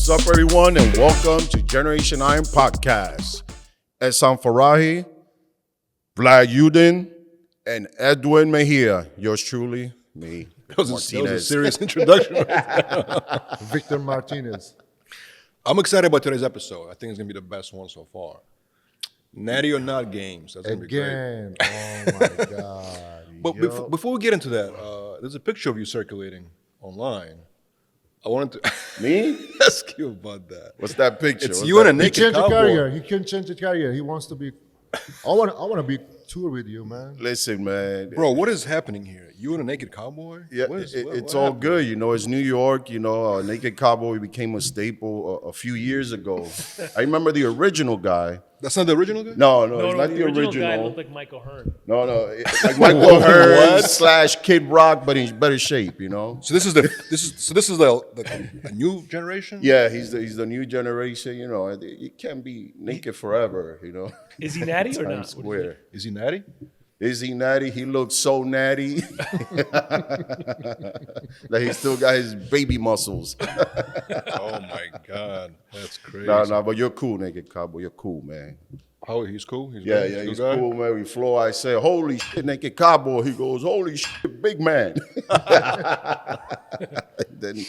What's up, everyone, and welcome to Generation Iron Podcast. Esan Farahi, Vlad Yudin, and Edwin Mejia. Yours truly, me, Martinez. That was a serious introduction. Victor Martinez. I'm excited about today's episode. I think it's going to be the best one so far. Natty or not games. That's going to be great. Again. Oh, my God. But before we get into that, there's a picture of you circulating online. I wanted to Me? ask you about that. What's that picture? It's What's you and a that? He naked changed the cowboy. career. He can change the career. He wants to be. I want to be tour with you, man. Listen, man. Bro, what is happening here? You and a naked cowboy? Yeah, it's all good. You know, it's New York. You know, Naked Cowboy became a staple a few years ago. I remember the original guy. That's not the original guy? No, it's not the original. guy looked like Michael Hearn. No, it's like Michael Hearn / Kid Rock, but in better shape. You know. So this is the new generation? Yeah, he's the new generation. You know, you can't be naked forever. You know. Is he natty or Times not? Square. Is he natty? Is he natty? He looks so natty that he still got his baby muscles. Oh my God, that's crazy. No, but you're cool, Naked Cowboy. You're cool, man. How he's cool? He's Yeah, good? he's Good guy? cool, man. We flow. I say, holy shit, Naked Cowboy. He goes, holy shit, big man. Then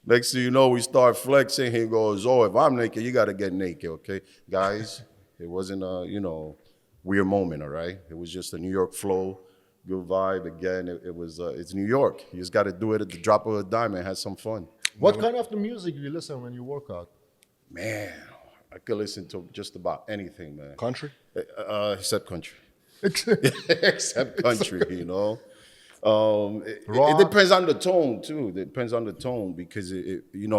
next thing you know, we start flexing. He goes, oh, if I'm naked, you got to get naked, okay? Guys, it wasn't a, weird moment, all right? It was just a New York flow, good vibe. Again, it's New York. You just got to do it at the drop of a dime and have some fun. What kind of the music do you listen when you work out? Man, I could listen to just about anything, man. Country? Except country. Except country, you know. It depends on the tone too. It depends on the tone because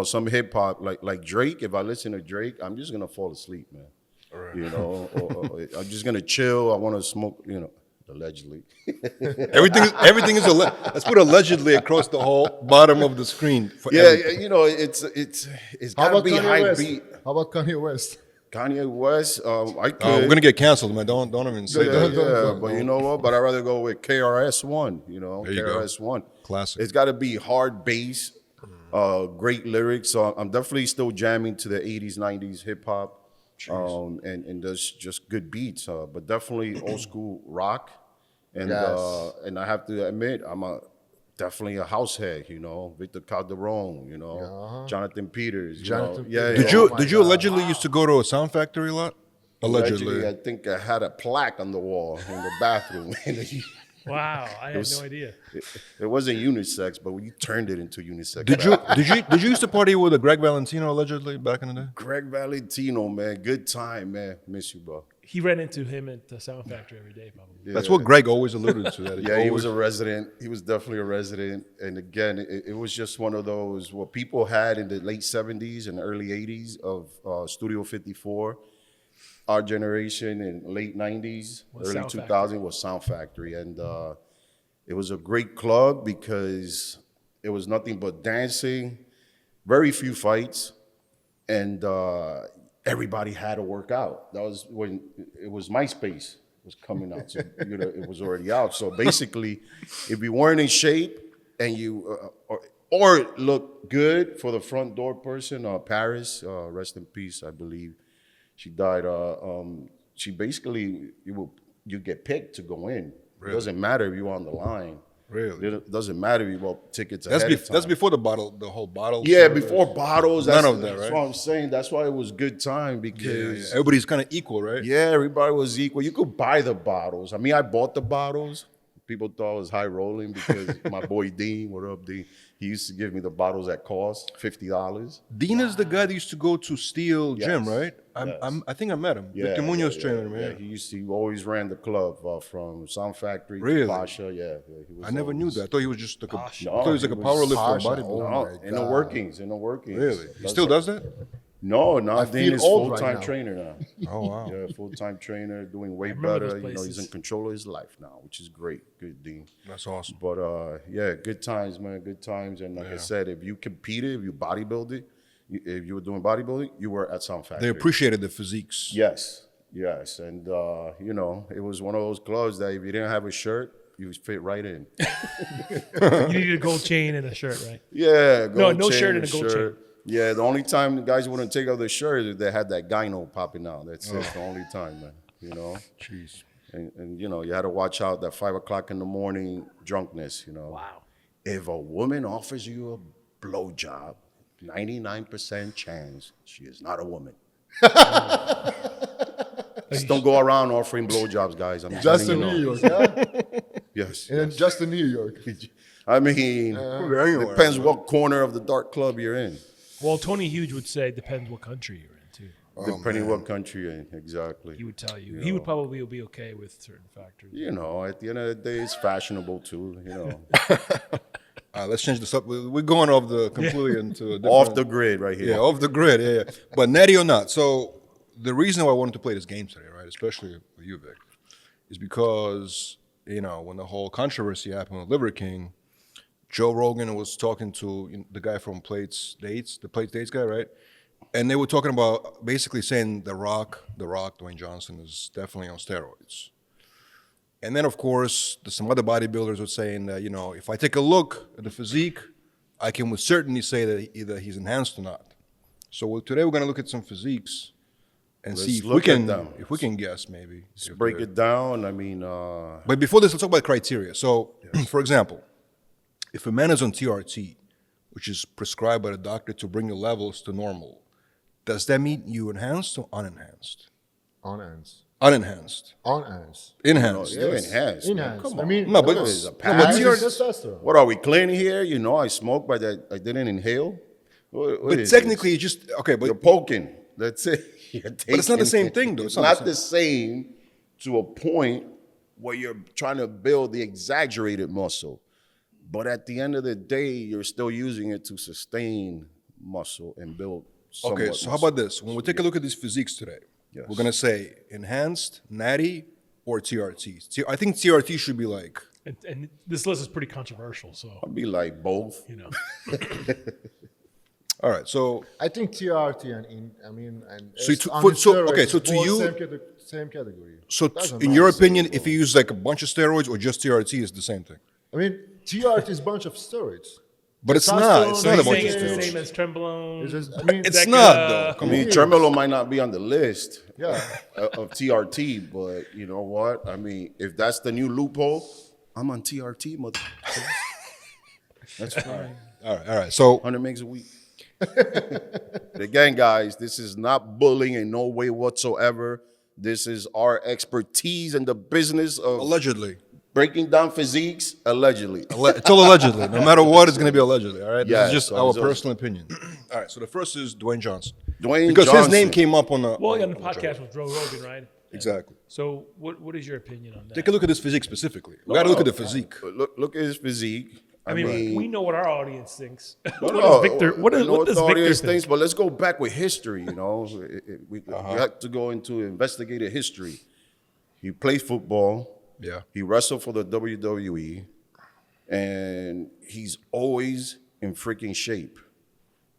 some hip hop like Drake. If I listen to Drake, I'm just gonna fall asleep, man. Right. You know, or I'm just gonna chill. I want to smoke. You know, allegedly. Everything is let's put allegedly across the whole bottom of the screen. For everything. You know, it's gotta be high beat. How about Kanye West? Kanye West, I could. We're gonna get canceled, man. Don't even say that. Yeah, but you know what? But I'd rather go with KRS-One. You know, There you go. KRS-One. Classic. It's got to be hard bass, great lyrics. So I'm definitely still jamming to the 80s, 90s hip hop, and there's just good beats. But definitely old school rock, and Yes. and I have to admit I'm definitely a house head. You know, Victor Calderon. You know, Jonathan Peters. Jonathan Peters. Peters. Did you allegedly used to go to a sound factory a lot? Allegedly. I think I had a plaque on the wall in the bathroom. Wow, I had no idea. It wasn't unisex, but we turned it into unisex. Did you used to party with a Greg Valentino allegedly back in the day? Greg Valentino, man, good time, man. Miss you, bro. He ran into him at the Sound Factory every day, probably. Yeah. That's what Greg always alluded to. That Yeah, he was a resident. He was definitely a resident. And again, it was just one of those what people had in the late 70s and early 80s of Studio 54. Our generation in late 90s, Was early Sound 2000 was Sound Factory. And it was a great club because it was nothing but dancing, very few fights, and everybody had to work out. That was when it was MySpace was coming out. So, it was already out. So basically, if you weren't in shape and you, or looked good for the front door person, Paris, rest in peace, I believe. She died. She basically, you get picked to go in. Really? It doesn't matter if you're on the line. Really? It doesn't matter if you bought tickets ahead of time. That's before the whole bottle. Yeah, service. before bottles. None of that, That's right? what I'm saying. That's why it was good time because Everybody's kind of equal, right? yeah, everybody was equal. You could buy the bottles. I mean, I bought the bottles. People thought I was high rolling because my boy Dean, what up, Dean? He used to give me the bottles at cost, $50. Dean is the guy that used to go to Steel Gym, right? I think I met him. Yeah, Victor Munoz trainer, man. Yeah, he always ran the club from Sound Factory Really? to Pasha. Yeah, he was I never knew that. I thought he was just like a, I Pasha. thought he was like a No, power he lifter, Pasha. bodybuilder. Oh, No, my in the God. workings. Really? He still does that? No, Dean feel is old right full-time now. trainer now. Oh wow. Yeah, full-time trainer, doing way remember better. those He's places. in control of his life now, which is great. Good, Dean. That's awesome. But yeah, good times, man. Good times. And like I said, if you competed, if you bodybuilded, if you were doing bodybuilding, you were at Sound Factory. They appreciated the physiques. Yes. And it was one of those clubs that if you didn't have a shirt, you fit right in. You needed a gold chain and a shirt, right? Yeah. No, gold no chain, shirt and a gold chain. Yeah, the only time the guys wouldn't take off their shirt is if they had that gyno popping out. That's it, the only time, man. You know? Jeez. And you know, you had to watch out that 5 o'clock in the morning drunkenness, you know. Wow. If a woman offers you a blowjob, 99% chance she is not a woman. Just don't go around offering blowjobs, guys. I'm Just telling in you. New York, yeah? Yes. And just in New York. I mean, depends what corner of the dark club you're in. Well, Tony Hughes would say depends what country you're in too. Depending what country you're in, exactly. He would tell you. He would probably be okay with certain factors. You know, at the end of the day, it's fashionable too, you know. Let's change this up. We're going off the completely into a different, Off the grid right here. Yeah, off the grid. Yeah, yeah. But Natty or not. So the reason why I wanted to play this game today, right, especially with you, Vic, is because you know when the whole controversy happened with Liver King, Joe Rogan was talking to the guy from Plates Dates, the Plates Dates guy, right? And they were talking about basically saying The Rock, Dwayne Johnson, is definitely on steroids. And then, of course, some other bodybuilders were saying that, you know, if I take a look at the physique, I can with certainty say that either he's enhanced or not. So today we're going to look at some physiques and Let's see look at them. if we can guess maybe. Let's break it down. I mean, But before this, let's talk about criteria. So, for example, if a man is on TRT, which is prescribed by the doctor to bring the levels to normal, does that mean you enhanced or unenhanced? Unenhanced. Unenhanced. Unenhanced. Enhanced. still enhanced. man. Enhanced. Come I on. mean, No, but what it's- is a no, pass. but TRT testosterone. What are we clean here? You know, I smoked, but I didn't inhale. What But is technically, it's just, okay, this? but you're poking. That's it. But it's not the same thing, though. It's It's not not the the same to a point where you're trying to build the exaggerated muscle. But at the end of the day, you're still using it to sustain muscle and build. okay, so how about this? When we take a look at these physiques today, Yes. we're going to say enhanced, natty, or TRT. I think TRT should be like, And this list is pretty controversial, so I'll be like both. you know. all right, so I think TRT and So it's to- on for- the so- okay, steroids, so to both you- same category. so Doesn't in matter. your opinion, if you use like a bunch of steroids or just TRT is the same thing? I mean, TRT is a bunch of steroids. But it's not. It's Testosterone, not a He's bunch saying of it's the steroids. same as Trembolone. It's just, I mean, It's Like, not, uh, though. I Come mean, on. tremolo might not be on the list yeah. of TRT, but you know what? I mean, if that's the new loophole, I'm on TRT, mother. That's fine. All right. So 100 megs a week. But again, guys, this is not bullying in no way whatsoever. This is our expertise in the business of allegedly. breaking down physiques, allegedly. It's all allegedly. No matter what, it's going to be allegedly. All right. This Yes, is just so our it's just- personal opinion. All right. So the first is Dwayne Johnson. Dwayne Because Johnson. his name came up on the. Well, on the on the podcast show. with Joe Rogan, right? Exactly. So, what is your opinion on that? Take a look at this physique specifically. We got to look at the physique. Look at his physique. I mean, we know what our audience thinks. What No, does Victor? What I does know what does the Victor audience think? thinks, but let's go back with history. You know, we have to go into investigative history. He played football. Yeah. He wrestled for the WWE, and he's always in freaking shape.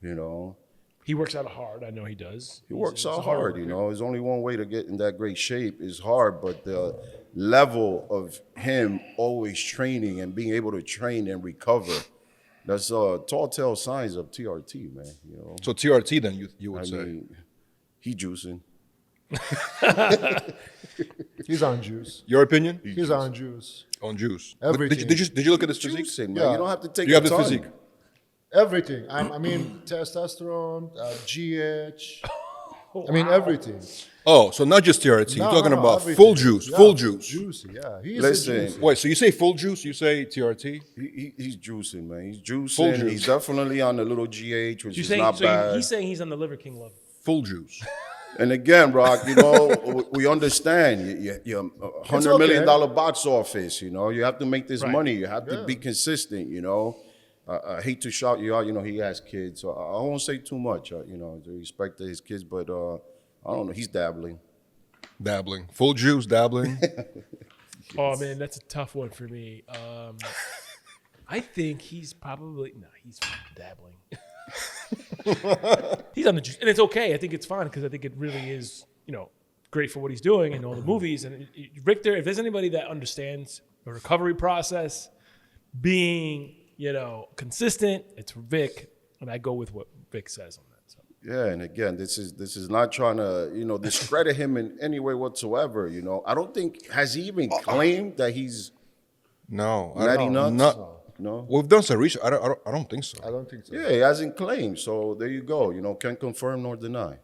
You know, He works out hard. I know he does. he works He's a out hard. You worker. know, there's only one way to get in that great shape is hard, but the level of him always training and being able to train and recover. That's tall tale signs of TRT, man. You know, So TRT then you would I say. mean, he juicing. He's on juice. Your opinion He's on juice. on juice. Everything. Did you look at this physique? Juicing, man. Yeah. You don't have to take You have the time. physique. Everything. I mean, testosterone, GH. I mean, everything. Oh, so not just TRT. You're No, talking no, about everything. full juice. Yeah, Full juice. Juicy, yeah. He is Listen. a juicy. Wait, so you say full juice? You say TRT? He's juicing, man. He's juicing. Full juice. He's definitely on the little GH, which You is saying not so bad. he's saying he's on the Liver King level. Full juice. And again, Rock, you know, we understand. You're $100 million box office. You know, you have to make this Right. money. You have to be consistent. You know, I hate to shout you out. You know, he has kids, so I won't say too much. You know, to respect to his kids, but I don't know. He's dabbling. Dabbling. Full juice, dabbling. Oh man, that's a tough one for me. I think he's probably he's dabbling. He's on the juice, and it's okay. I think it's fine because I think it really is, great for what he's doing and all the movies. And Victor, if there's anybody that understands the recovery process, being consistent, it's Vic, and I go with what Vic says on Yeah, and again, this is not trying to discredit him in any way whatsoever. I don't think has he even claimed that he's No, Natty nuts. Not. No. We've done some research. I don't think so. I don't think so. Yeah, he hasn't claimed. So there you go. Can't confirm nor deny.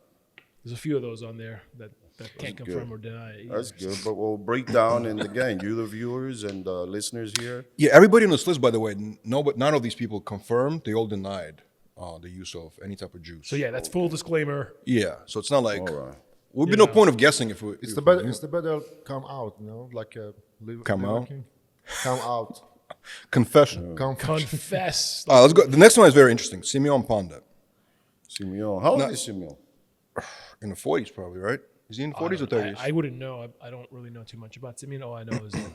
There's a few of those on there that can't confirm or deny it either. That's good. But we'll break down, and again, you the viewers and listeners here. Yeah, everybody on this list, by the way, but none of these people confirmed. They all denied the use of any type of juice. So yeah, that's full disclaimer. Yeah, so it's not like All right. would be no point of guessing if we. It's the better come out, like a Come Liver out? King. Come out. Confession. Confess. Let's go. The next one is very interesting. Simeon Panda, Simeon. How old is Simeon? in the 40s, probably, right? Is he in the 40s or 30s? I wouldn't know. I don't really know too much about Simeon. All I know is that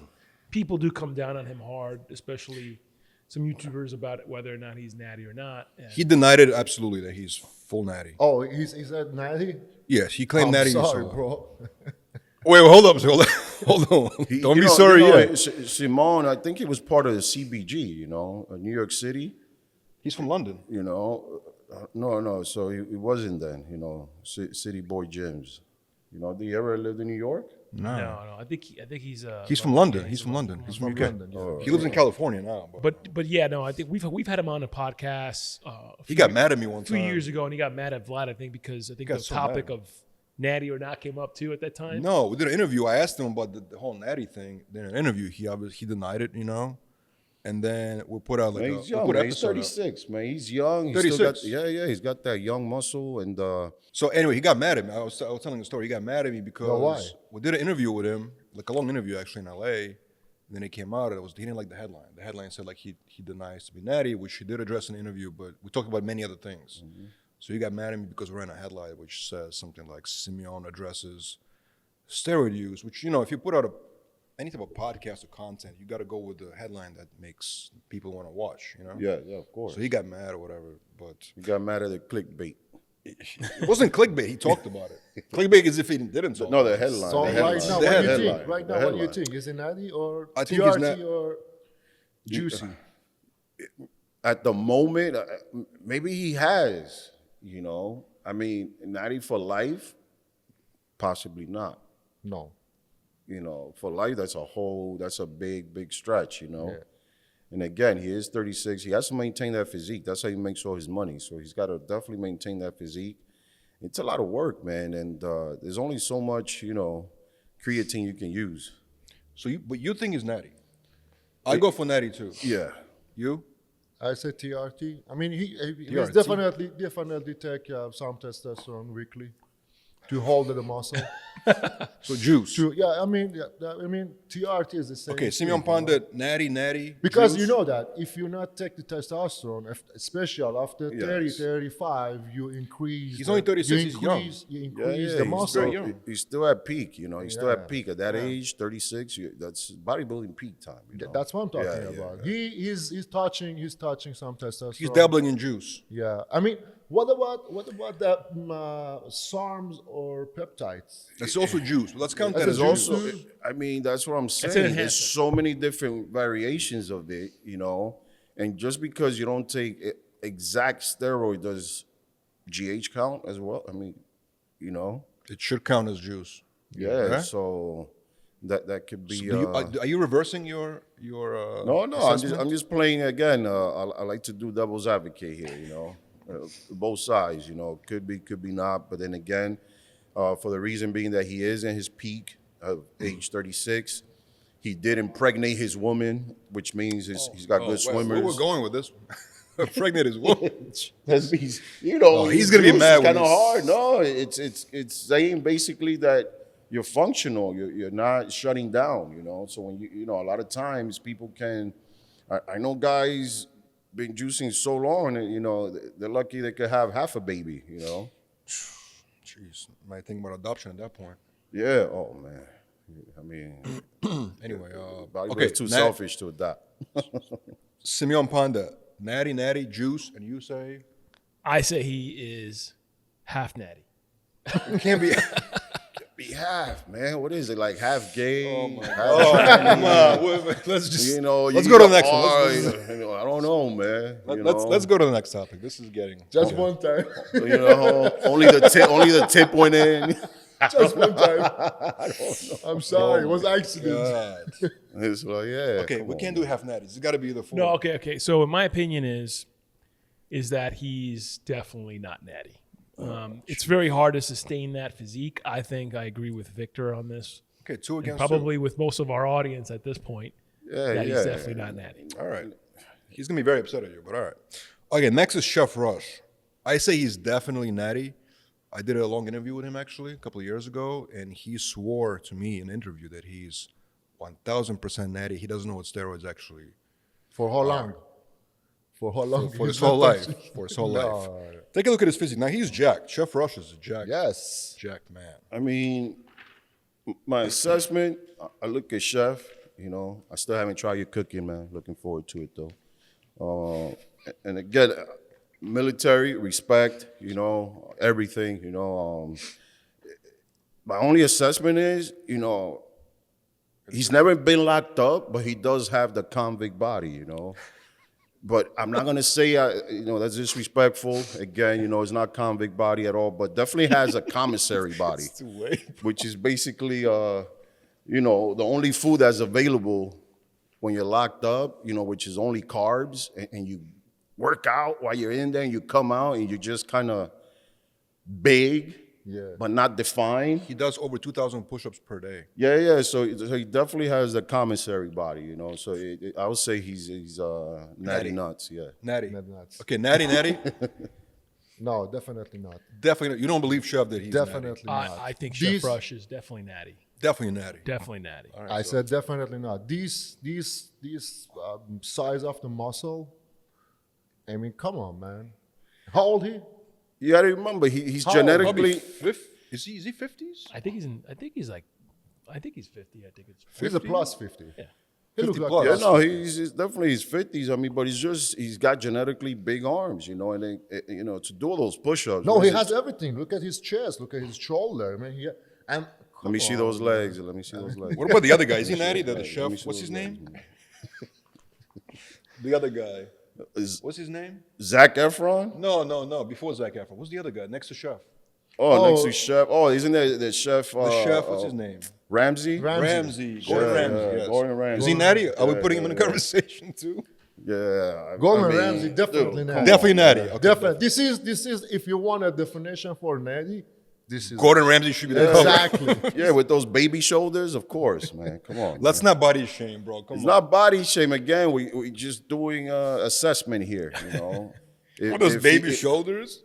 people do come down on him hard, especially some YouTubers about whether or not he's natty or not. And He denied it absolutely that he's full natty. Oh, he's at 90? Yes, he claimed I'm natty. sorry, so- bro. Wait, hold up, hold on. Don't be sorry yet. Simone, I think he was part of the CBG, New York City, He's from London. No, so he wasn't then, City Boy Gyms. Did he ever lived in New York? no. I think he's He's from London. He's from London. He's from UK. London, yeah. He lives in California now. But yeah, no. I think we've had him on a podcast. He got mad at me one a few time. years ago, and he got mad at Vlad. I think because I think Got the so topic mad. of natty or not came up too at that time. No, we did an interview. I asked him about the whole natty thing. Then in an interview, he denied it, And then we put out like Man, a he's young, we put an man. He's episode out. 36, man. He's young. He's still got, 36? he's got that young muscle. And So anyway, he got mad at me. I was telling the story. He got mad at me because why? we did an interview with him, like a long interview actually in LA. And then it came out. He didn't like the headline. The headline said like he denies to be natty, which he did address in the interview, but we talked about many other things. Mm-hmm. So he got mad at me because we ran a headline which says something like Simeon addresses steroid use, which if you put out any type of podcast or content, you got to go with the headline that makes people want to watch. yeah, of course. So he got mad or whatever, but He got mad at the clickbait. it wasn't clickbait. He talked about it. Clickbait is if he didn't talk. No, about the it. headline. So the right headline. now, The what do you headline. think? Right The now, what do you headline. think? Is it natty or I think he's TRT or juicy? At the moment, maybe he has, I mean, natty for life, possibly not. No. For life, that's a big stretch, And again, he is 36. He has to maintain that physique. That's how he makes all his money. So he's got to definitely maintain that physique. It's a lot of work, man. And there's only so much, creatine you can use. So but you think he's natty? I go for natty too. Yeah. You? I say TRT. I mean, he's TRT? definitely take some testosterone weekly to hold the muscle. So juice. I mean, TRT is the same. Okay, Simeon thing, Panda, natty. Because juice. you know that if you not take the testosterone, especially after 30, Yes. 35, you increase. He's only 36, he's young. You Yeah, increase yeah, the he's muscle. still, young. he's still at peak, He's still Yeah. at peak. At that age, 36, that's bodybuilding peak time, That's what I'm talking Yeah, about. He's touching some testosterone. He's dabbling in juice. Yeah, I mean, what about that SARMs or peptides? That's also juice. Let's count that That's as a juice. juice. Also, I mean, that's what I'm an saying. There's enhancer. so many different variations of it, And just because you don't take exact steroid, does GH count as well? I mean, It should count as juice. yeah. Right? So that could be. Are you reversing your No, assessment? I'm just playing again. I like to do devil's advocate here, both sides, could be not. But then again, for the reason being that he is in his peak of age 36, he did impregnate his woman, which means he's got good Where swimmers. we're going with this? Pregnant is woman. That means, he's gonna be mad when Kind of he's- hard. No, it's saying basically that you're functional. You're not shutting down. So when a lot of times people can. I know guys been juicing so long, and they're lucky they could have half a baby. Jeez, might think about adoption at that point. Yeah. Oh man. I mean, Anyway, bodybuilders okay, too selfish to adopt. Simeon Panda, natty, juice, and you say I say he is half natty. it can't be. be half, man. What is it, like half gay? Half Oh, come on. Let's just let's go to the next one. I don't know, man. Let's go to the next topic. This is getting Just one time. Only the tip went in. Just one time. I'm sorry. It was accident. God. It's like, yeah. Okay, we can't do half natties. It's got to be the full. No, okay. So in my opinion is that he's definitely not natty. It's very hard to sustain that physique. I think I agree with Victor on this. Okay, 2 against Probably with most of our audience at this point. That he's definitely not natty. 2. All right. He's going to be very upset at you, but all right. Okay, next is Chef Rush. I say he's definitely natty. I did a long interview with him, actually, a couple of years ago, and he swore to me in an interview that he's 1,000% natty. He doesn't know what steroids actually For how long? For how long? for his whole life. For his whole life. Take a look at his physique. Now, he's jacked. Chef Rush is a jacked, Yes. jacked man. I mean, my assessment, I look at Chef, I still haven't tried your cooking, man. Looking forward to it, though. And again, military, respect, everything, my only assessment is, he's never been locked up, but he does have the convict body, But I'm not gonna say, that's disrespectful. Again, it's not convict body at all, but definitely has a commissary body, which is basically, the only food that's available when you're locked up, which is only carbs, and you work out while you're in there, and you come out, and you're just kind of big, but not defined. He does over 2,000 push-ups per day. Yeah. So he definitely has the commissary body, So I would say he's natty nuts. Yeah. Natty. Nuts. Okay, natty. No, definitely not. Definitely not. You don't believe Chef that he's Definitely natty. not. I think Chef Rush is definitely natty. Definitely natty. Definitely natty. All right, I said definitely not. These size of the muscle. I mean, come on, man. How old he? You got to remember, he's How? genetically. Is he 50s? I think he's 50. I think it's He's a plus 50. Yeah. He looks 50 like plus. Yeah, plus no, 50. he's definitely his 50s. I mean, but he's got genetically big arms, and then, to do all those push-ups. No, what he is it? has everything. Look at his chest. Look at his shoulder. I mean, and Let me see those legs. Let me see those legs. What about the other guy? Is he natty? The Let me chef? see What's those his name? legs. The other guy. Is What's his name? Zac Efron? No. Before Zac Efron. What's the other guy? Next to Chef. Oh, next to Chef. Oh, isn't there the Chef? The chef, what's his name? Ramsey? Ramsey. Yeah, Gordon Ramsay, yes. Gordon Ramsay. Is he natty? Are we putting him in the conversation too? Yeah. Gordon Ramsay definitely dude, natty. Definitely natty. Okay. Definitely. This is if you want a definition for natty, this is Gordon Ramsay should be the cover. exactly. Yeah, with those baby shoulders, of course, man. Come on. Let's not body shame, bro. Come It's on. not body shame. Again, we just doing assessment here, What those If baby he- shoulders?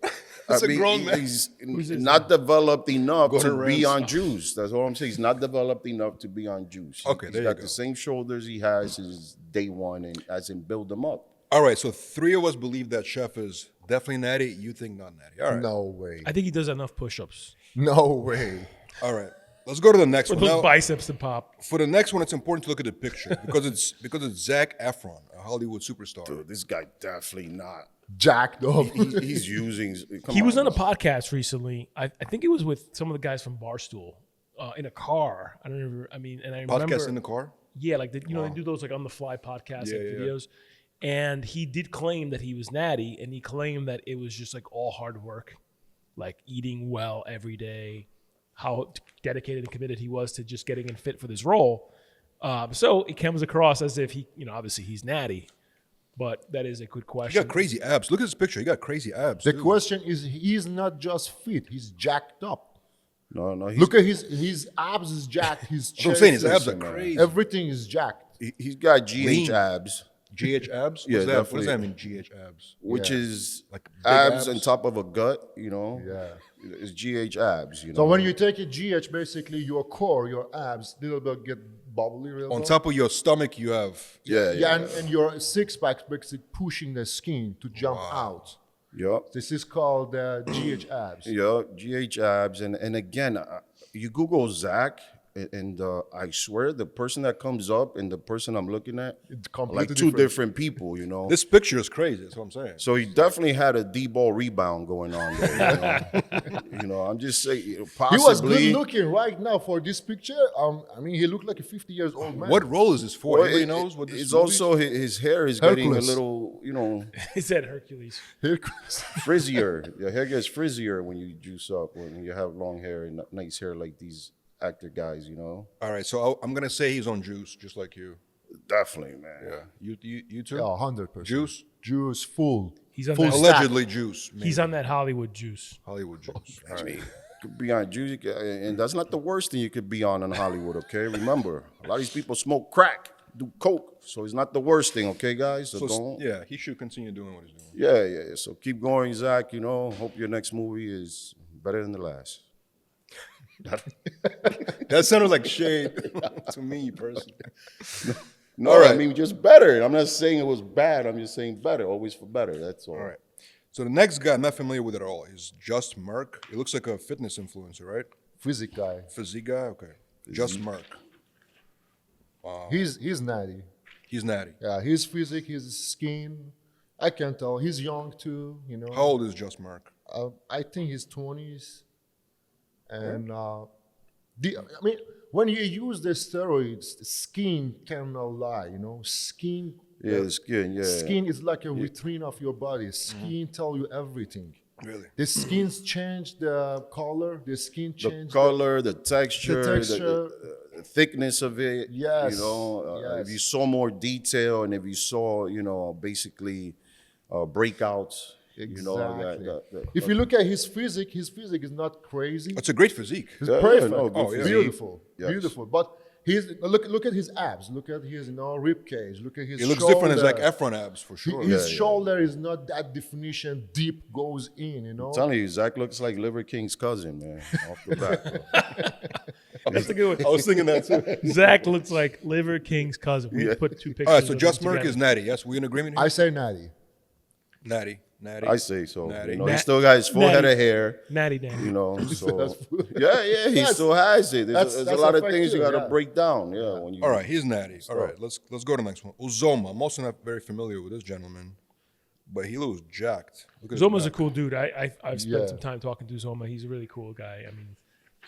I That's a mean, grown man. He's not developed enough Gordon to be Ramsay. on juice. That's all I'm saying. He's not developed enough to be on juice. Okay, He's there you got go. the same shoulders he has since day one, and as in build them up. All right, so 3 of us believe that Chef is definitely natty. You think not natty. All right. No way. I think he does enough push-ups. No way. All right. Let's go to the next With one. those Now, biceps to pop. for the next one, it's important to look at the picture because it's Zac Efron, a Hollywood superstar. Dude, this guy definitely not. Jacked up. He's using. He was on a podcast recently. I think it was with some of the guys from Barstool in a car. I don't remember. I remember Podcast in the car. Yeah, like they do those like on the fly podcast Yeah, yeah. videos. And he did claim that he was natty, and he claimed that it was just like all hard work, like eating well every day, how dedicated and committed he was to just getting in fit for this role. So it comes across as if he, obviously he's natty, but that is a good He question. got crazy abs. Look at this picture. He got crazy abs. The too. question is, he's not just fit. He's jacked up. No. Look at his abs is jacked. His chest. I'm saying his abs are Listen, man. crazy. Everything is jacked. He's got GH Lean. abs, GH abs? Yeah, What's that? What does definitely. that mean, GH abs? which Yeah. is Like big abs on abs? top of a gut. Yeah. It's GH abs. So when you take a GH, basically your core, your abs, little bit get bubbly. On top of your stomach, you have. Yeah, and your six pack basically pushing the skin to jump out. Yup. This is called GH abs. Yeah, GH abs, and again, you Google Zach, And I swear the person that comes up and the person I'm looking at It's are completely like two different. different people, you know. This picture is crazy. That's what I'm saying. So he definitely had a D-ball rebound going on there. You know, I'm just saying, He possibly. was good looking right now for this picture. I mean, he looked like a 50 years old man. What role is this for? Well, Anybody knows what this it's movie is? also his hair is getting a Hercules. little, you know, He said Hercules. frizzier. Your hair gets frizzier when you juice up, when you have long hair and nice hair like these actor guys, you know. All right, so I'm gonna say he's on juice, just like you. Definitely, man. Yeah, you too. Yeah, 100%. Juice, Juice, full. He's on Full that, stack. allegedly juice. he's on that Hollywood juice. Hollywood juice. All right. Could be on juice, and that's not the worst thing you could be on in Hollywood. Okay, remember, a lot of these people smoke crack, do coke, so it's not the worst thing. Okay, guys, so, So don't. yeah, he should continue doing what he's doing. Yeah. So keep going, Zach. You know, hope your next movie is better than the last. That sounded like shade to me personally. No, All right. I mean just better. I'm not saying it was bad. I'm just saying better. Always for better. That's all. All right. So the next guy I'm not familiar with at all is JustMark. It looks like a fitness influencer, right? Physique guy. Physique guy. Okay. JustMark. He's natty. He's natty. Yeah, his physique, his skin. I can tell. He's young too, you know. How old is JustMark? I think he's 20s. And I mean, when you use the steroids, the skin cannot lie, you know. Skin, Yeah, the skin. Yeah. skin is like a vitrine of your body. Skin tell you everything. Really? The skins change the color. The skin The change color, the texture, texture. the thickness of it. Yes, You know, if yes. you saw more detail and if you saw, you know, basically breakouts. Exactly. You know, If you look at his physique is not crazy. It's a great physique. It's Yeah, perfect. no, good physique. Beautiful, Yes. beautiful. But he's look at his abs. Look at his rib cage. Look at his. It looks different than Zac shoulder. Efron abs for sure. His shoulder is not that definition. Deep goes in. You know. I'm telling you, Zach looks like Liver King's cousin, man. Off the bat. Bro. That's a good I one. was thinking that too. Zach looks like Liver King's cousin. We put two pictures. All right, so of them JustMark together. is natty. Yes, we in agreement here? I say natty. Natty. I say so. Natty. You know, he still got his full head of hair. Natty Dan. You know, so That's- yeah, he Yes. still has it. There's a That's lot a of fact things you too, got to yeah. break down. Yeah, when you. All right, he's natty. All right, let's go to the next one. Zoma. I'm also not very familiar with this gentleman, but he looks jacked. Look at his Zoma's a back. cool dude. I've spent Yeah. some time talking to Zoma. He's a really cool guy. I mean,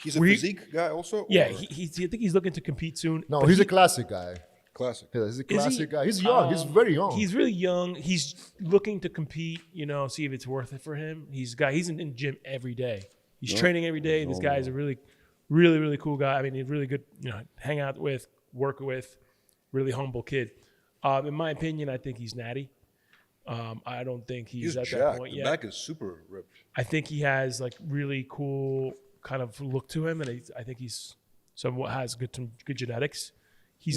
He's a We- physique guy also? yeah, or I think he's looking to compete soon. No, but he's a classic guy. classic. Yeah, he's a Is he? classic guy. He's young. He's very young. He's really young. He's looking to compete. You know, see if it's worth it for him. He's in the gym every day. He's training every day. This guy is a really, really, really cool guy. I mean, he's really good. You know, hang out with, work with, really humble kid. In my opinion, I think he's natty. I don't think he's at that jacked. point The yet. back is super ripped. I think he has like really cool kind of look to him, and I think he's somewhat has some good genetics.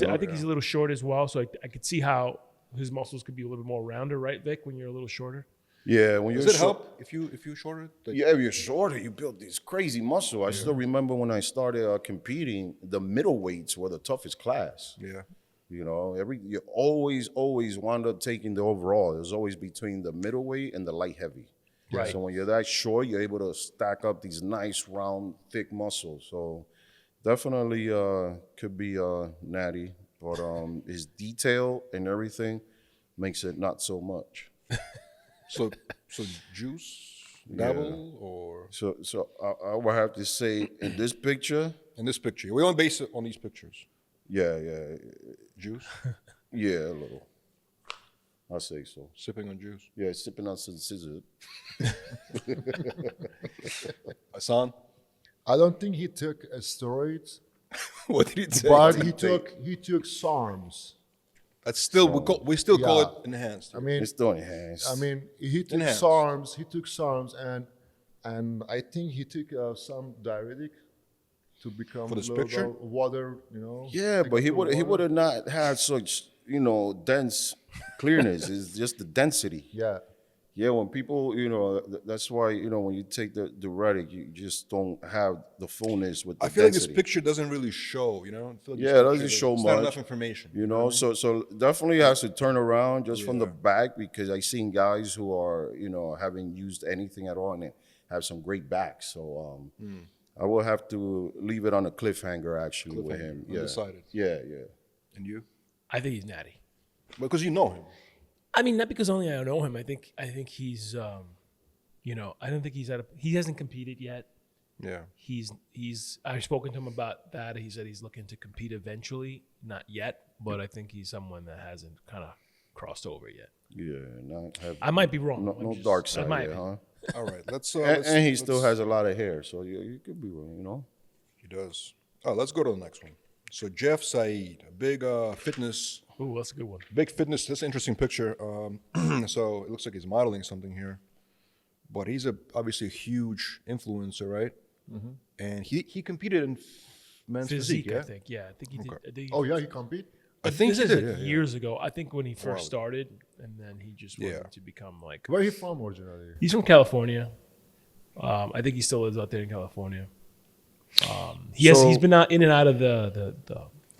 I think he's a little short as well, so I could see how his muscles could be a little bit more rounder, right, Vic? When you're a little shorter. Yeah, when you're Does it short- help if you shorter? Yeah, if you're shorter, you build this crazy muscle. I still remember when I started competing, the middleweights were the toughest class. Yeah. You know, you always wound up taking the overall. It was always between the middleweight and the light heavy. Right. So when you're that short, you're able to stack up these nice, round, thick muscles. So definitely could be natty, but his detail and everything makes it not so much. So juice, dabble, or So I would have to say in this picture, in this picture? We don't base it on these pictures. yeah, Juice, yeah, a little. I say so. sipping on juice. Yeah, sipping on some scissors. Hassan, I don't think he took steroids, what did he say? but he took SARMs. That's still we still call Yeah. it enhanced. I mean, It's still enhanced. I mean, he took Enhanced. SARMs. He took SARMs, and I think he took some diuretic to become For this a little picture? bit water. You know. yeah, but he Water. would have not had such dense clearness. It's just the density. Yeah. Yeah, when people that's why when you take the diuretic, you just don't have the fullness with the I feel like density. this picture doesn't really show. You know, I feel like Yeah, this it doesn't picture, show it's much. Not enough information. So definitely has to turn around just from the back, because I've seen guys who are haven't used anything at all and they have some great backs. So I will have to leave it on a cliffhanger actually with him. Yeah. Undecided. Yeah. And you? I think he's Natty. Because you know him. I mean, not because only I know him. I think he's, you know, I don't think he hasn't competed yet. Yeah. I've spoken to him about that. He said he's looking to compete eventually, not yet, but I think he's someone that hasn't kind of crossed over yet. Yeah. I might be wrong. No dark side, might be. huh? All right. Let's. And he still has a lot of hair, so you could be wrong, you know. He does. Oh, let's go to the next one. So Jeff Seid, a big fitness. Ooh, that's a good one. Big fitness. That's an interesting picture. So it looks like he's modeling something here, but he's obviously a huge influencer, right? Mm-hmm. And he competed in men's physique, yeah? I think. Yeah, I think he did. I think Oh yeah, he compete. I think this he is did, yeah. years ago. I think when he first started, and then he just wanted to become like. Where he from originally? He's from California. I think he still lives out there in California. He's been out in and out of the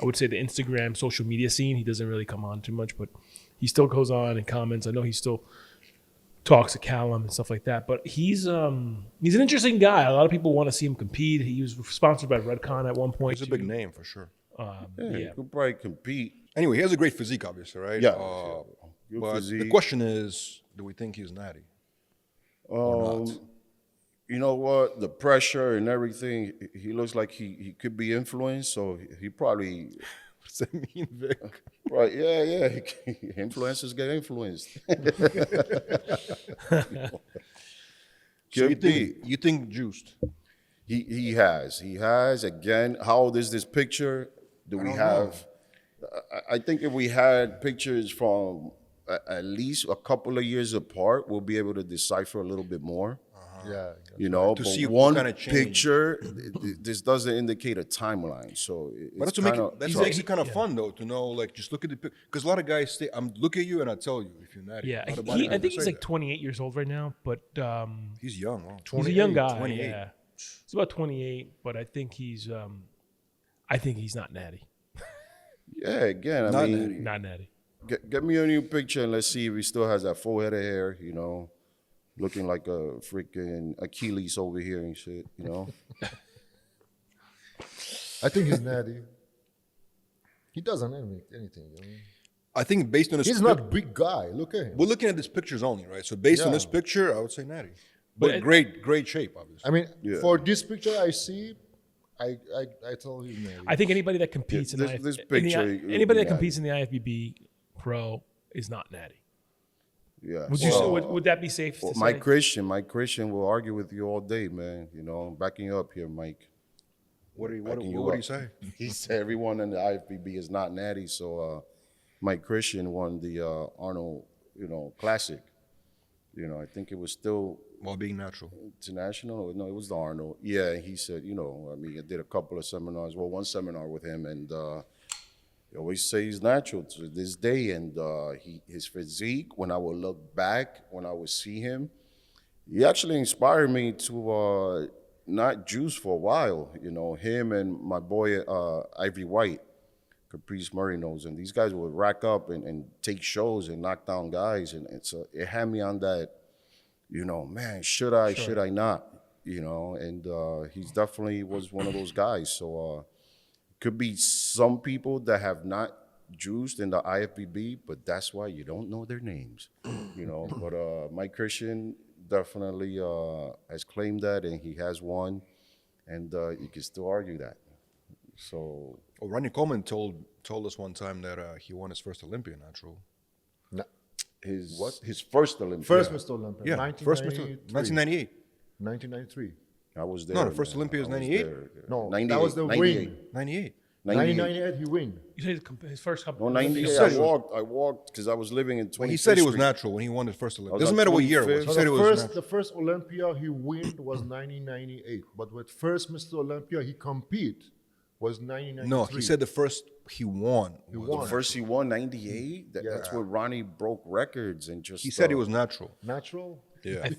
I would say the Instagram social media scene. He doesn't really come on too much, but he still goes on and comments. I know he still talks to Callum and stuff like that. But he's an interesting guy. A lot of people want to see him compete. He was sponsored by Redcon at one point. He's a big name for sure. He could probably compete. Anyway, he has a great physique, obviously, right? Yeah. Good But physique. the question is, do we think he's natty? Or not? You know what? The pressure and everything, he looks like he could be influenced, so he probably. What does that mean, Vic? Right, yeah. Influencers get influenced. So you think juiced? He has. Again, how old is this picture? Do we have? I think if we had pictures from at least a couple of years apart, we'll be able to decipher a little bit more. Yeah. You know, To but see what one kind of change. picture, this doesn't indicate a timeline. So But it's that's what makes it kind of fun, though, to know, like, just look at the picture. Because a lot of guys say, look at you and I tell you if you're natty. Yeah, A lot of I bodybuilders think he's say like that. 28 years old right now, but He's young. Wow. he's a young guy. 28. Yeah, he's about 28, but I think he's not natty. Yeah, again, I Not mean, natty. Not natty. get me a new picture and let's see if he still has that full head of hair, you know, looking like a freaking Achilles over here and shit, you know. I think he's natty. He doesn't anything. You know? I think based on this, He's not a big guy. Look at him. we're looking at these pictures only, right? So based on Yeah. this picture, I would say natty. But But- great shape, obviously. I mean, Yeah. for this picture I see, I tell him natty. I think anybody that competes Yeah, in this the picture, anybody that yeah. competes in the IFBB Pro is not natty. Yeah. Would you Well, would that be safe well, to Mike say? Christian will argue with you all day, man. You know, backing you up here, Mike. What do Backing you up. say? He said everyone in the IFBB is not natty, so Mike Christian won the Arnold, Classic. I think it was still While being natural. international. No, it was the Arnold. Yeah, he said, I did a couple of seminars. Well, one seminar with him, and he always say he's natural to this day. And his physique, when I would look back, when I would see him, he actually inspired me to not juice for a while. Him and my boy Ivory White, Caprice Murray knows, and these guys would rack up and take shows and knock down guys, and so it had me on that. Man, should I not? And he's definitely was one of those guys. So could be some people that have not juiced in the IFBB, but that's why you don't know their names. But Mike Christian definitely has claimed that, and he has won, and you can still argue that. So Well, Ronnie Coleman told us one time that he won his first Olympia natural. his first Olympic. First Mr. Olympia. Yeah, first Mr. 1998. 1993. I was there. No, the first man. Olympia is I was 98? there. No, 98, that was the 98. win. 98. 1998 he win. You said his first couple. No, 98. said I walked because I was living in 25th Well, he said he was Street. natural when he won his first Olympia. was Doesn't on matter what year it was. 25th. He So said it was natural. the first Olympia he win was 1998, but with first Mr. Olympia he compete was 1993. No, he said the first he won. won. First he won 98. That's where Ronnie broke records and just. He said he was natural. natural. Yeah.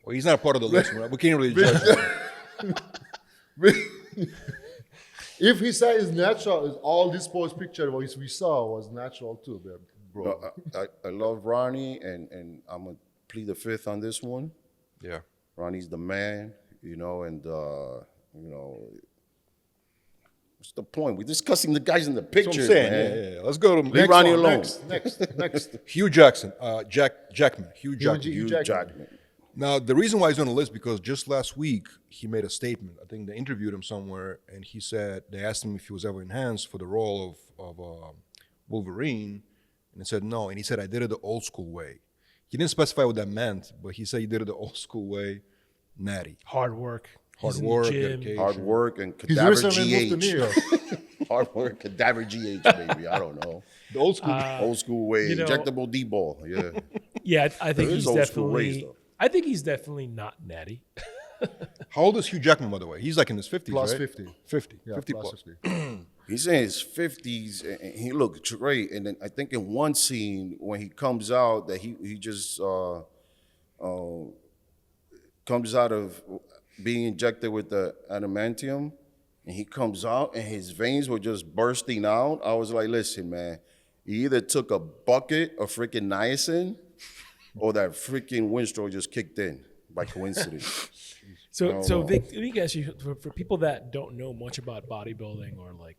Well, he's not a part of the list. We can't really judge him. If he said it's natural, all this post picture we saw was natural too, bro. I love Ronnie, and I'm gonna plead the fifth on this one. Yeah. Ronnie's the man. you know, and you know, what's the point? We're discussing the guys in the That's what picture, I'm saying. man. Yeah. Let's go to Leave Ronnie alone. Next. Hugh Jackson. Jackman. Hugh Jackman. Hugh Hugh Jackman. Jackman. Now, the reason why he's on the list because just last week he made a statement. I think they interviewed him somewhere, and he said they asked him if he was ever enhanced for the role of Wolverine, and he said no. And he said I did it the old school way. He didn't specify what that meant, but he said he did it the old school way. Natty, Hard work. hard He's in the work, gym. dedication. Hard work and He's cadaver recently moved to New GH. York. Hard work, cadaver GH, baby. I don't know. The old school. Old school way, you know- injectable D-ball. Yeah. Yeah, I think There he's is old school ways, definitely. though. I think he's definitely not Natty. How old is Hugh Jackman, by the way? He's like in his 50s, Plus right? 50. 50. Yeah, 50 plus plus. 50. He's in his 50s and he looked great. And then I think in one scene when he comes out that he just comes out of being injected with the adamantium and he comes out and his veins were just bursting out. I was like, listen, man, he either took a bucket of freaking niacin or that freaking windstroke just kicked in by coincidence. So Vic, let me ask you, for people that don't know much about bodybuilding, or like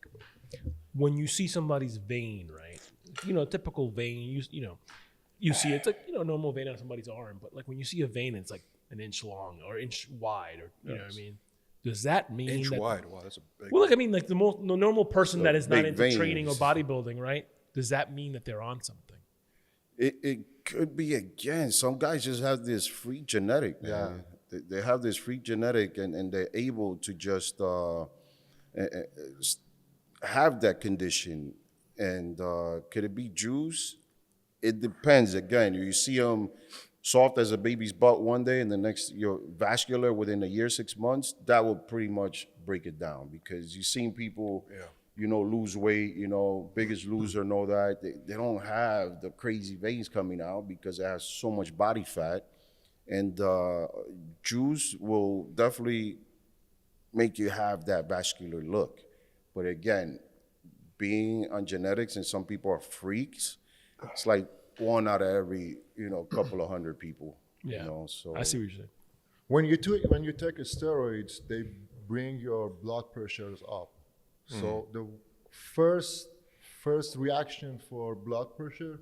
when you see somebody's vein, right? You know, typical vein, you see it's like, normal vein on somebody's arm, but like when you see a vein, it's like an inch long or inch wide, or you know what I mean? Does that mean Inch that, wide. Wow, that's a big. well, like I mean, like the normal person that is not big into training or veins. bodybuilding, right? Does that mean that they're on something? It could be, again, some guys just have this freak genetic, man. They have this freak genetic and they're able to just have that condition. And could it be juice? It depends. Again, you see them soft as a baby's butt one day and the next you're vascular within a year, 6 months. That will pretty much break it down, because you've seen people lose weight, biggest loser and all that. They don't have the crazy veins coming out because it has so much body fat. And juice will definitely make you have that vascular look. But again, being on genetics, and some people are freaks, it's like one out of every, couple of hundred people. Yeah, So I see what you're saying. When you take a steroids, they bring your blood pressures up. So the first reaction for blood pressure,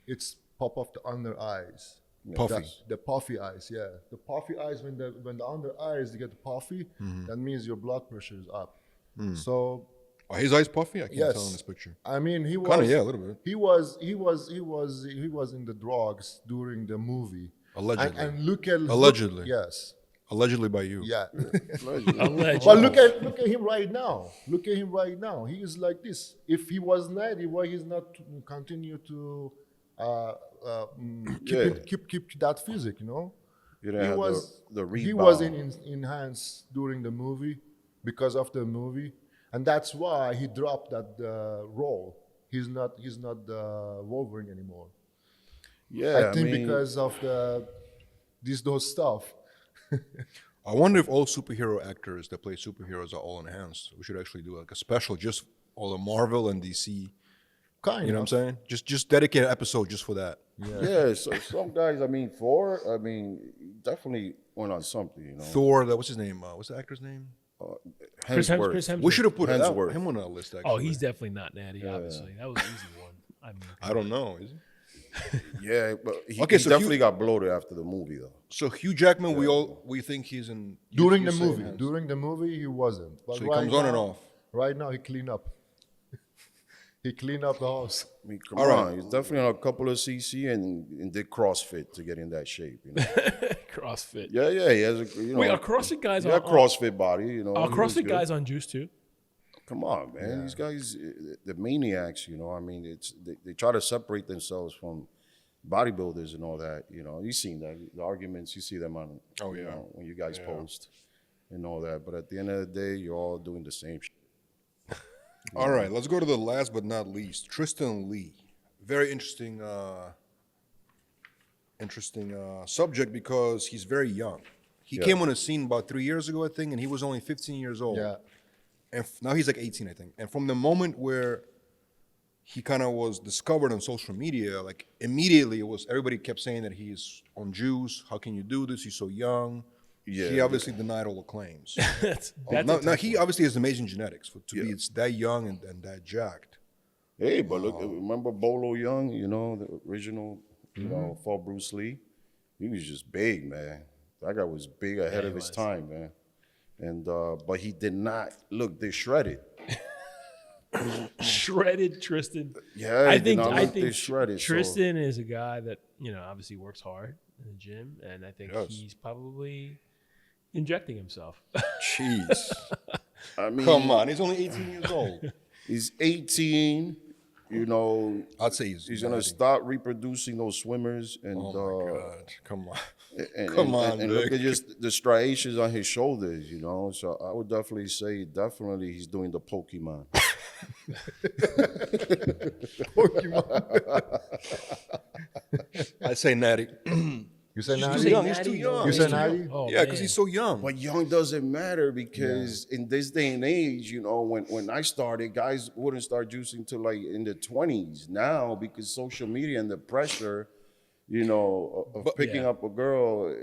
it's pop of the under eyes. Puffy. The puffy eyes, yeah. The puffy eyes, when the under eyes they get puffy, that means your blood pressure is up. So Are his eyes puffy? I can't Yes. tell in this picture. I mean, he was Kinda, yeah, a little bit. He was in the drugs during the movie. Allegedly. And look at Allegedly. yes. Allegedly by you. Yeah. Allegedly. But look at him right now. Look at him right now. He is like this. If he was Natty, why he's not continue to keep that physique? You didn't He have was the rebound. he was enhanced during the movie because of the movie, and that's why he dropped that role. He's not the Wolverine anymore. Yeah, I think mean, because of those stuff. I wonder if all superhero actors that play superheroes are all enhanced. We should actually do like a special just all the Marvel and DC. Kind You know what I'm saying? Just dedicate an episode just for that. Yeah, so some guys, Thor, definitely went on something, Thor, what's his name? What's the actor's name? Chris Hemsworth. Hemsworth. We should have put Hemsworth. him on our list, actually. Oh, he's definitely not Natty, obviously. That was an easy one. I don't know. Is he? Yeah, but he So definitely got bloated after the movie, though. So Hugh Jackman, we think he's in... During you the say movie. enhanced. During the movie, he wasn't. But So he comes on and off. Right now, he clean up. He cleaned up the house. Come All right. on, he's definitely on a couple of CC and did CrossFit to get in that shape. CrossFit. Yeah, he has a Wait, are CrossFit guys he on got CrossFit body, Are he was CrossFit good. guys on juice too? Come on, man, these guys, the maniacs. They try to separate themselves from bodybuilders and all that. You've seen that, the arguments. You see them on. Oh, yeah. When you guys post and all that. But at the end of the day, you're all doing the same shit. All right, let's go to the last but not least, Tristan Lee. Very interesting subject because he's very young. He came on the scene about 3 years ago, I think, and he was only 15 years old. Yeah. And now he's like 18, I think. And from the moment where he kind of was discovered on social media, like immediately everybody kept saying that he's on juice. How can you do this? He's so young. Yeah, he obviously denied all the claims. That's Now he obviously has amazing genetics to be it's that young and that jacked. Hey, but look, remember Bolo Young? You know, the original, you know, fought Bruce Lee. He was just big, man. That guy was big ahead of his time, man. And but he did not look this shredded. shredded Tristan. Yeah, I he did think not I look think this shredded. so- Tristan is a guy that obviously works hard in the gym, and I think Yes. he's probably injecting himself. Jeez. I mean, Come on, he's only 18 years old. he's 18. You know, I'd say he's gonna stop reproducing those swimmers, and Oh my God! Come on. and look at just the striations on his shoulders. You know, so I would definitely say he's doing the Pokemon. I say Natty. You say He's Natty? too young. He's too young. You say Natty? Oh, Yeah, because man. he's so young. But young doesn't matter because in this day and age, you know, when I started, guys wouldn't start juicing till like in the 20s. Now, because social media and the pressure, you know, of picking up a girl,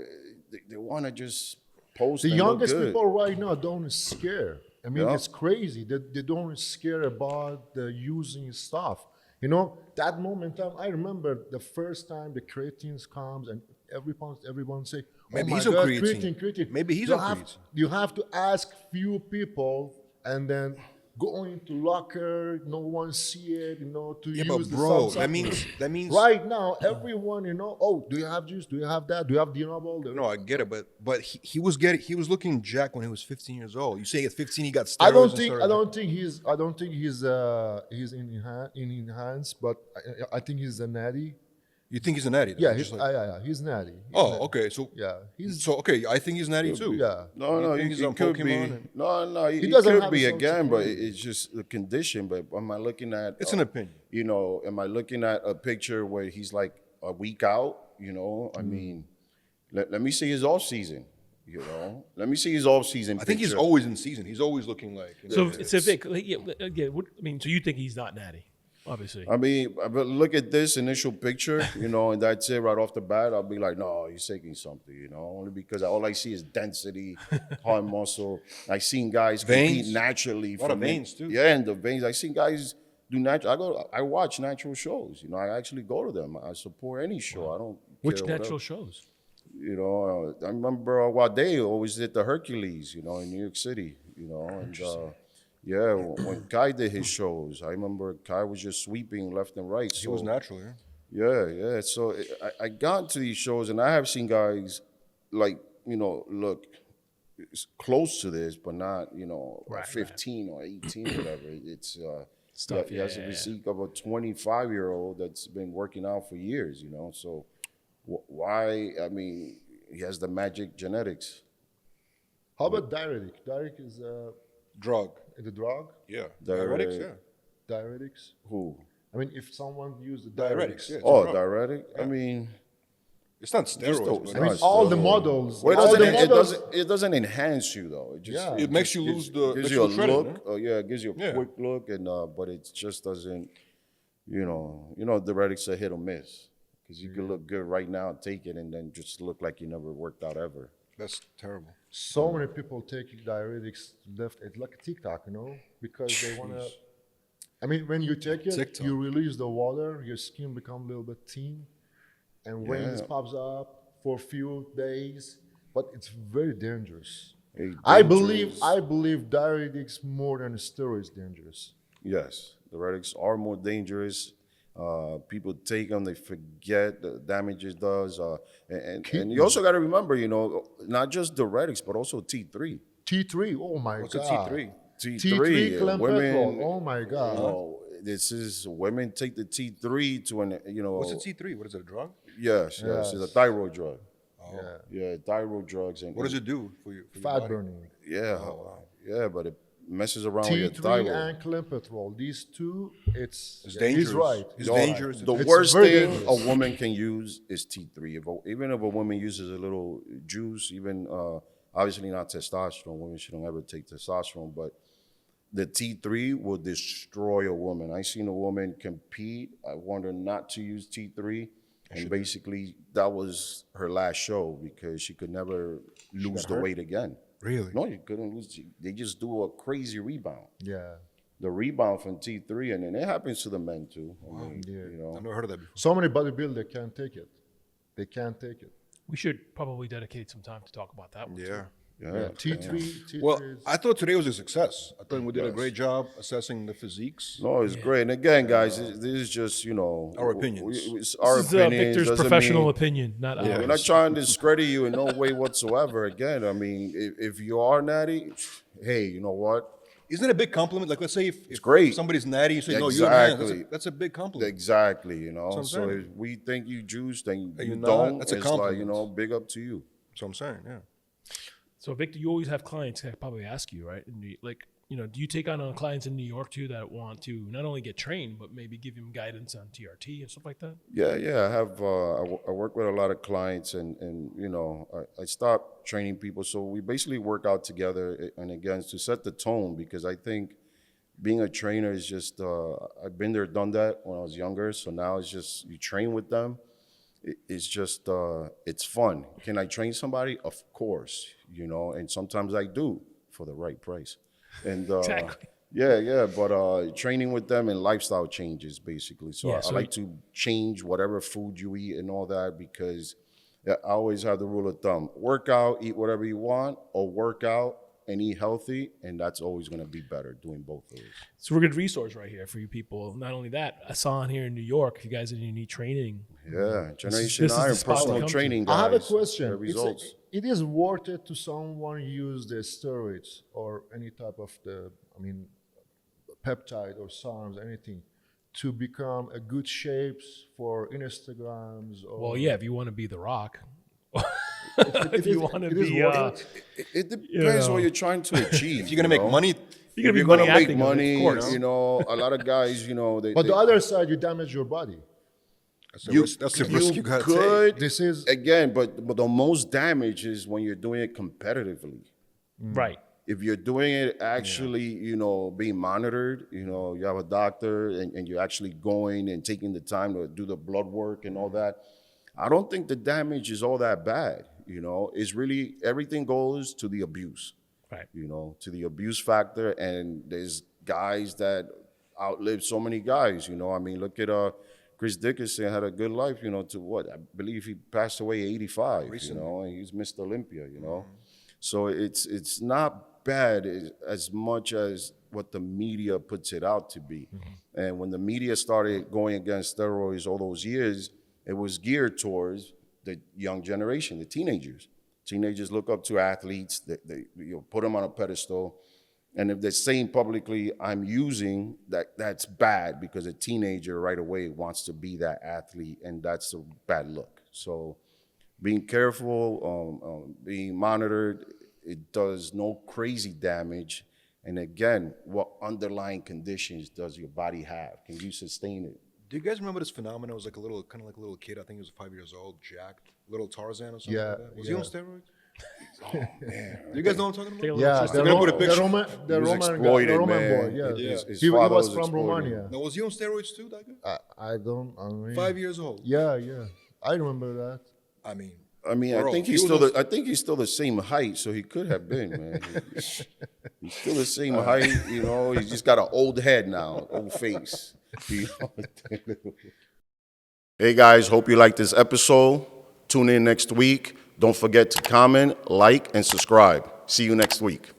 they want to just post. The and youngest look good. people right now don't scare. I mean, Yeah. it's crazy. They don't scare about the using stuff. You know, that moment in time, I remember the first time the creatines comes and everyone say, Maybe oh he's my on God, creatine. creatine. Maybe he's you on have, creatine. You have to ask few people and then go into locker, no one see it, to Yeah, use but the bro, supplement. that means Right now, everyone, oh, do you have juice? Do you have that? Do you have Dinobol? No, I get it, but he was looking jacked when he was 15 years old. You say at 15 he got steroids. I don't and think started- he's in enhanced, but I think he's a natty. You think he's a natty? though? Yeah, Just he's natty. okay. So Yeah, he's okay. I think he's natty too. yeah. No, think he, he's he on could be. Pokemon and- No, he doesn't could have be his own again, but security. it's just the condition. But am I looking at? It's an opinion. You know, am I looking at a picture where he's like a week out? You know, I mean, let me see his off season. You know, let me see his off season. I think he's always in season. He's always looking like. So Vic, so you think he's not natty? Obviously. I mean, but look at this initial picture, you know, and that's it right off the bat. I'll be like, no, he's taking something, you know, only because all I see is density, hard muscle. I've seen guys compete Veins? naturally. A lot of from it. veins, too. Yeah, and the veins. I've seen guys do natural. I watch natural shows. You know, I actually go to them. I support any show. I don't. Which care natural whatever. shows? You know, I remember Wade always did the Hercules, you know, in New York City, you know, and yeah, when Kai did his shows, I remember Kai was just sweeping left and right. he So was natural. Yeah. yeah. So I got to these shows, and I have seen guys like, you know, look it's close to this, but not, you know, 15 or 18 or whatever. It's Stuff, he has yeah. a physique of a 25-year-old that's been working out for years, you know. So why? I mean, he has the magic genetics. How about diuretic? Diuretic is Drug. the drug. Yeah. Diuretic. Diuretics. Yeah. Diuretics. Who? I mean, if someone used the Diuretics. diuretics, Yeah. It's Oh, a drug. diuretic. I mean. It's not steroids. those- but I mean, Nice, all the though. models. Well, all the it models. doesn't enhance you though. It just Yeah. It makes you gives- lose the- gives makes you you a look shredded, look. Oh yeah, it gives you a Yeah. quick look, and but it just doesn't. You know, diuretics are hit or miss because you can look good right now, take it, and then just look like you never worked out ever. That's terrible. So many people take diuretics left. It's like a TikTok, because they want to. I mean, when you take it, TikTok. you release the water, your skin becomes a little bit thin, and when it Yeah. pops up for a few days, but it's very dangerous. Hey, I dangerous. believe diuretics more than steroids dangerous. Yes, diuretics are more dangerous. People take them, they forget the damage it does. And you also got to remember, not just diuretics, but also T3. T3, oh my What's a god. T3? T3 women, clenbuterol, oh my god. this is women take the T3 to an, What's a T3? What is it? A drug? Yes, it's a thyroid drug. Yeah. Yeah, thyroid drugs. And What does it do for you? For your Fat body? burning. Yeah, yeah, but it messes around with your T3 thyroid. and clenbuterol, these two, It's he's dangerous. right. It's No, dangerous. The It's worst very thing dangerous. a woman can use is T3. Even if a woman uses a little juice, even obviously not testosterone. Women shouldn't ever take testosterone, but the T3 will destroy a woman. I seen a woman compete. I warned her not to use T3. And basically, that was her last show because she could never lose the weight again. Really? No, you couldn't lose. They just do a crazy rebound. Yeah. The rebound from T3, and then it happens to the men too. I mean, Yeah. you know. I've never heard of that before. So many bodybuilders can't take it. They can't take it. We should probably dedicate some time to talk about that one. Yeah. Yeah. T3 Well, is, I thought today was a success. I thought we did a great job assessing the physiques. No, it's great. And again, guys, this is just, you know, Our opinions. It's our This is opinions. Victor's doesn't professional mean- opinion, not ours. We're not trying to discredit you in no way whatsoever. Again, I mean, if you are natty, hey, you know what? Isn't it a big compliment? Like, let's say if great. somebody's natty, you say, no, you're not. Exactly. That's a big compliment. Exactly, you know. That's what I'm So saying. if we think you juice, then you're you not, don't. that's a It's like, you compliment. know, big up to you. That's what I'm saying, yeah. So Victor, you always have clients that probably ask you, right? And like, you know, do you take on clients in New York too that want to not only get trained but maybe give them guidance on TRT and stuff like that? Yeah, I have. I work with a lot of clients, and you know, I stopped training people, so we basically work out together. And again, to set the tone, because I think being a trainer is just. I've been there, done that when I was younger. So now it's just you train with them. It's just it's fun. Can I train somebody? Of course, you know, and sometimes I do for the right price. And Exactly. yeah, but training with them and lifestyle changes basically. So Yeah, I so like to change whatever food you eat and all that because I always have the rule of thumb: work out, eat whatever you want, or work out and eat healthy, and that's always going to be better doing both of those. So we're a good resource right here for you people. Not only that, I saw on here in New York, if you guys need training. Yeah, Generation this is the Iron, spot to personal come to. training, guys. I have a question. The results. It is worth it to someone use the steroids or any type of peptide or SARMs, anything, to become a good shapes for Instagrams? Or Well, yeah, if you want to be The Rock. It if you is- want to it is be, worth it. It depends know. what you're trying to achieve. If you're going to make money, you're gonna be If you're money gonna make acting, of money, course. you know, a lot of guys, you know, they. But the they- other side, you damage your body. that's a risk you got to take. could This is again, but the most damage is when you're doing it competitively. Right. If you're doing it actually, you know, being monitored, you know, you have a doctor and you're actually going and taking the time to do the blood work and all that, I don't think the damage is all that bad. You know, it's really everything goes to the abuse. Right. You know, to the abuse factor, and there's guys that outlive so many guys. You know, I mean, look at Chris Dickinson had a good life. You know, to what I believe he passed away 85. Recently. You know, and he's Mr. Olympia. You know, so it's not bad as much as what the media puts it out to be. And when the media started going against steroids all those years, it was geared towards the young generation, the teenagers. Teenagers look up to athletes, they you know, put them on a pedestal. And if they're saying publicly, I'm using that, that's bad because a teenager right away wants to be that athlete, and that's a bad look. So being careful, being monitored, it does no crazy damage. And again, what underlying conditions does your body have? Can you sustain it? Do you guys remember this phenomenon? It was like kind of like a little kid. I think he was 5 years old, jacked, little Tarzan or something Yeah, like that. Was he yeah. on steroids? Oh, man. Do you guys know what I'm talking Take a about? little yeah, twist. They're gonna put a picture. the He was Roman guy, exploited, the Roman man. boy. Yeah, His he father was was from exploited. Romania. Now, was he on steroids too, that guy? I mean, 5 years old. Yeah, I remember that. I mean, I mean, Bro, I think he he's was still. on- I think he's still the same height, so he could have been, man. He's still the same height, you know. He's just got an old head now, old face. You know? Hey guys, hope you liked this episode. Tune in next week. Don't forget to comment, like, and subscribe. See you next week.